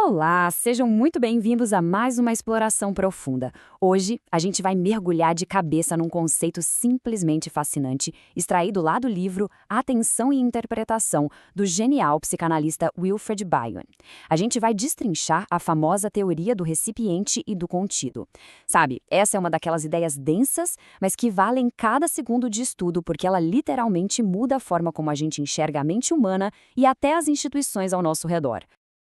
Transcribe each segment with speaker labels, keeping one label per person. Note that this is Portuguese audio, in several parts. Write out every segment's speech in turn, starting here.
Speaker 1: Olá, sejam muito bem-vindos a mais uma exploração profunda. Hoje, a gente vai mergulhar de cabeça num conceito simplesmente fascinante, extraído lá do livro Atenção e Interpretação, do genial psicanalista Wilfred Bion. A gente vai destrinchar a famosa teoria do recipiente e do contido. Sabe, essa é uma daquelas ideias densas, mas que valem cada segundo de estudo porque ela literalmente muda a forma como a gente enxerga a mente humana e até as instituições ao nosso redor.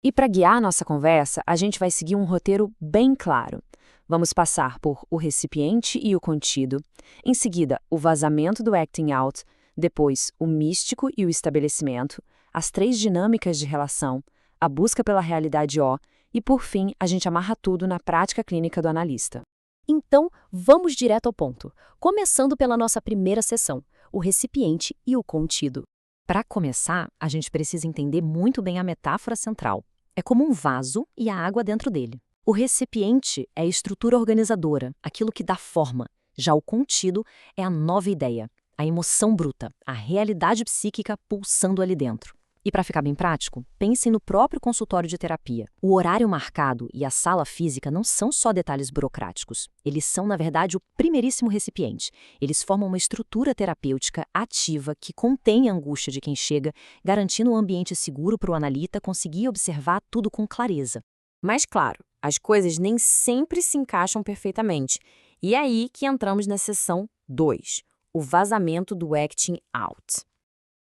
Speaker 1: E para guiar nossa conversa, a gente vai seguir um roteiro bem claro. Vamos passar por o recipiente e o contido, em seguida o vazamento do acting out, depois o místico e o estabelecimento, as três dinâmicas de relação, a busca pela realidade O e, por fim, a gente amarra tudo na prática clínica do analista.
Speaker 2: Então, vamos direto ao ponto, começando pela nossa primeira sessão, o recipiente e o contido. Para começar, a gente precisa entender muito bem a metáfora central. É como um vaso e a água dentro dele. O recipiente é a estrutura organizadora, aquilo que dá forma. Já o contido é a nova ideia, a emoção bruta, a realidade psíquica pulsando ali dentro. E para ficar bem prático, pensem no próprio consultório de terapia. O horário marcado e a sala física não são só detalhes burocráticos. Eles são, na verdade, o primeiríssimo recipiente. Eles formam uma estrutura terapêutica ativa que contém a angústia de quem chega, garantindo um ambiente seguro para o analista conseguir observar tudo com clareza.
Speaker 1: Mas, claro, as coisas nem sempre se encaixam perfeitamente. E é aí que entramos na seção 2, o vazamento do acting out.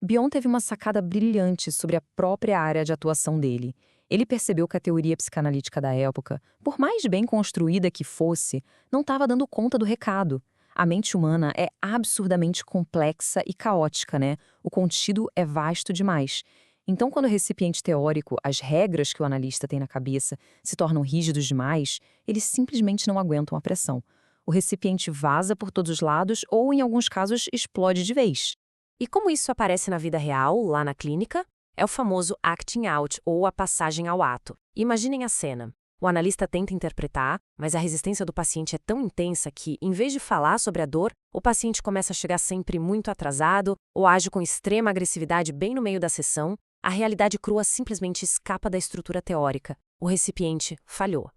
Speaker 1: Bion teve uma sacada brilhante sobre a própria área de atuação dele. Ele percebeu que a teoria psicanalítica da época, por mais bem construída que fosse, não estava dando conta do recado. A mente humana é absurdamente complexa e caótica, né? O contido é vasto demais. Então, quando o recipiente teórico, as regras que o analista tem na cabeça, se tornam rígidos demais, eles simplesmente não aguentam a pressão. O recipiente vaza por todos os lados ou, em alguns casos, explode de vez. E como isso aparece na vida real, lá na clínica? É o famoso acting out, ou a passagem ao ato. Imaginem a cena. O analista tenta interpretar, mas a resistência do paciente é tão intensa que, em vez de falar sobre a dor, o paciente começa a chegar sempre muito atrasado ou age com extrema agressividade bem no meio da sessão. A realidade crua simplesmente escapa da estrutura teórica. O recipiente falhou.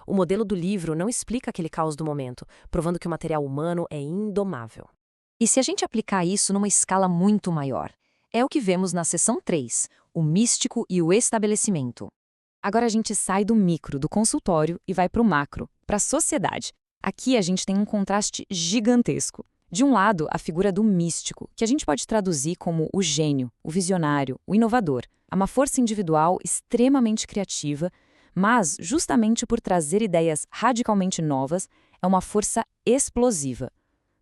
Speaker 1: O modelo do livro não explica aquele caos do momento, provando que o material humano é indomável.
Speaker 2: E se a gente aplicar isso numa escala muito maior? É o que vemos na seção 3, o místico e o estabelecimento.
Speaker 1: Agora a gente sai do micro, do consultório, e vai para o macro, para a sociedade. Aqui a gente tem um contraste gigantesco. De um lado, a figura do místico, que a gente pode traduzir como o gênio, o visionário, o inovador. É uma força individual extremamente criativa, mas, justamente por trazer ideias radicalmente novas, é uma força explosiva.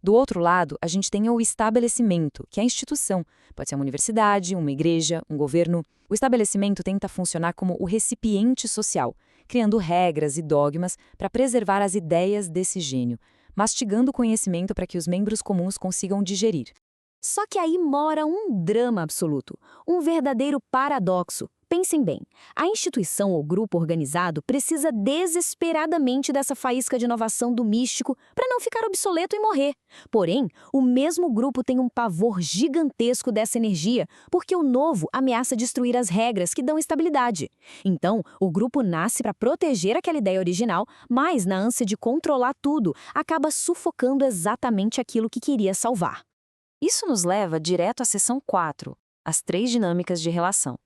Speaker 1: Do outro lado, a gente tem o estabelecimento, que é a instituição. Pode ser uma universidade, uma igreja, um governo. O estabelecimento tenta funcionar como o recipiente social, criando regras e dogmas para preservar as ideias desse gênio, mastigando o conhecimento para que os membros comuns consigam digerir.
Speaker 2: Só que aí mora um drama absoluto, um verdadeiro paradoxo. Pensem bem, a instituição ou grupo organizado precisa desesperadamente dessa faísca de inovação do místico para não ficar obsoleto e morrer. Porém, o mesmo grupo tem um pavor gigantesco dessa energia, porque o novo ameaça destruir as regras que dão estabilidade. Então, o grupo nasce para proteger aquela ideia original, mas, na ânsia de controlar tudo, acaba sufocando exatamente aquilo que queria salvar.
Speaker 1: Isso nos leva direto à seção 4, as três dinâmicas de relação.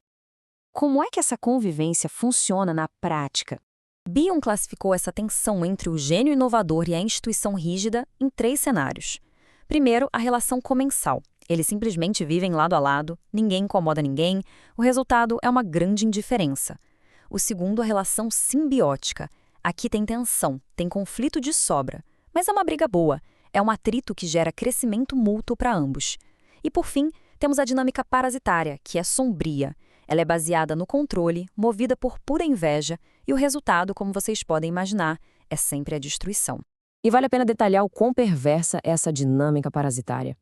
Speaker 1: Como é que essa convivência funciona na prática? Bion classificou essa tensão entre o gênio inovador e a instituição rígida em 3 cenários. Primeiro, a relação comensal. Eles simplesmente vivem lado a lado, ninguém incomoda ninguém, o resultado é uma grande indiferença. O segundo, a relação simbiótica. Aqui tem tensão, tem conflito de sobra, mas é uma briga boa, é um atrito que gera crescimento mútuo para ambos. E por fim, temos a dinâmica parasitária, que é sombria. Ela é baseada no controle, movida por pura inveja, e o resultado, como vocês podem imaginar, é sempre a destruição. E vale a pena detalhar o quão perversa é essa dinâmica parasitária.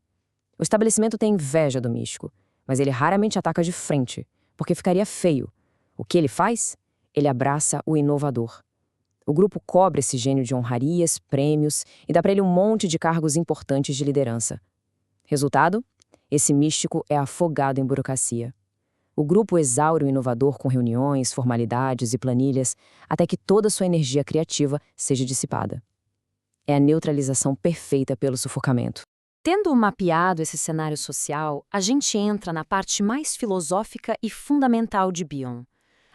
Speaker 1: O estabelecimento tem inveja do místico, mas ele raramente ataca de frente, porque ficaria feio. O que ele faz? Ele abraça o inovador. O grupo cobre esse gênio de honrarias, prêmios e dá para ele um monte de cargos importantes de liderança. Resultado? Esse místico é afogado em burocracia. O grupo exaure o inovador com reuniões, formalidades e planilhas, até que toda sua energia criativa seja dissipada. É a neutralização perfeita pelo sufocamento. Tendo mapeado esse cenário social, a gente entra na parte mais filosófica e fundamental de Bion,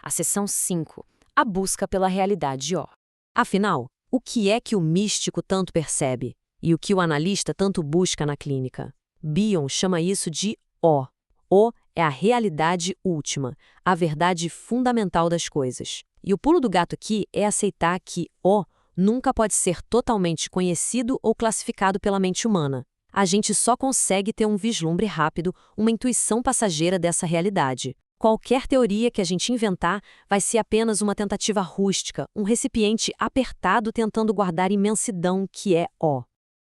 Speaker 1: a seção 5, a busca pela realidade O. Afinal, o que é que o místico tanto percebe e o que o analista tanto busca na clínica? Bion chama isso de O. O é a realidade última, a verdade fundamental das coisas. E o pulo do gato aqui é aceitar que O nunca pode ser totalmente conhecido ou classificado pela mente humana. A gente só consegue ter um vislumbre rápido, uma intuição passageira dessa realidade. Qualquer teoria que a gente inventar vai ser apenas uma tentativa rústica, um recipiente apertado tentando guardar a imensidão que é O.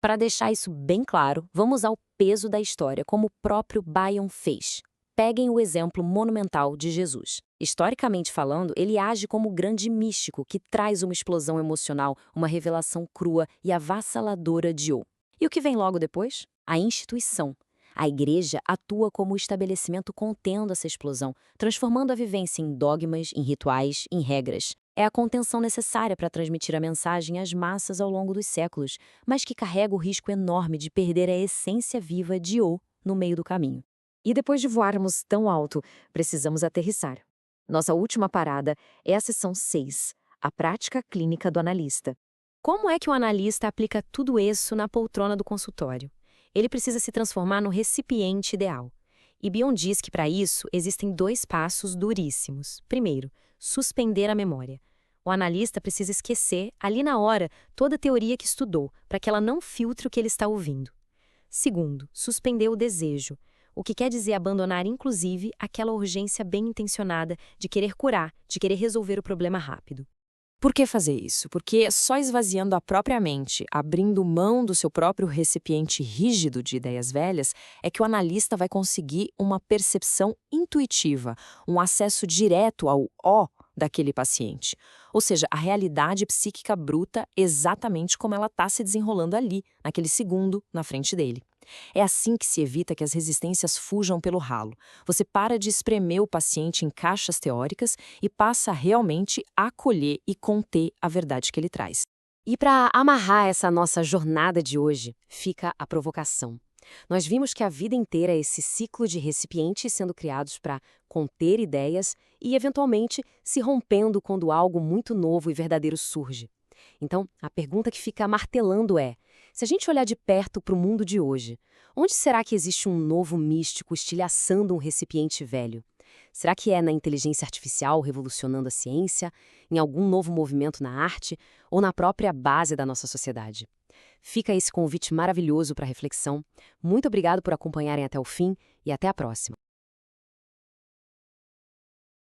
Speaker 1: Para deixar isso bem claro, vamos ao peso da história, como o próprio Bion fez. Peguem o exemplo monumental de Jesus. Historicamente falando, ele age como o grande místico que traz uma explosão emocional, uma revelação crua e avassaladora de O. E o que vem logo depois? A instituição. A igreja atua como o estabelecimento contendo essa explosão, transformando a vivência em dogmas, em rituais, em regras. É a contenção necessária para transmitir a mensagem às massas ao longo dos séculos, mas que carrega o risco enorme de perder a essência viva de O no meio do caminho. E depois de voarmos tão alto, precisamos aterrissar. Nossa última parada é a seção 6, a prática clínica do analista. Como é que o analista aplica tudo isso na poltrona do consultório? Ele precisa se transformar no recipiente ideal. E Bion diz que para isso existem 2 passos duríssimos. Primeiro, suspender a memória. O analista precisa esquecer, ali na hora, toda a teoria que estudou, para que ela não filtre o que ele está ouvindo. Segundo, suspender o desejo, o que quer dizer abandonar, inclusive, aquela urgência bem intencionada de querer curar, de querer resolver o problema rápido. Por que fazer isso? Porque só esvaziando a própria mente, abrindo mão do seu próprio recipiente rígido de ideias velhas, é que o analista vai conseguir uma percepção intuitiva, um acesso direto ao ó daquele paciente. Ou seja, a realidade psíquica bruta exatamente como ela está se desenrolando ali, naquele segundo, na frente dele. É assim que se evita que as resistências fujam pelo ralo. Você para de espremer o paciente em caixas teóricas e passa a realmente acolher e conter a verdade que ele traz. E para amarrar essa nossa jornada de hoje, fica a provocação. Nós vimos que a vida inteira é esse ciclo de recipientes sendo criados para conter ideias e, eventualmente, se rompendo quando algo muito novo e verdadeiro surge. Então, a pergunta que fica martelando é: se a gente olhar de perto para o mundo de hoje, onde será que existe um novo místico estilhaçando um recipiente velho? Será que é na inteligência artificial revolucionando a ciência, em algum novo movimento na arte ou na própria base da nossa sociedade? Fica esse convite maravilhoso para reflexão. Muito obrigado por acompanharem até o fim e até a próxima.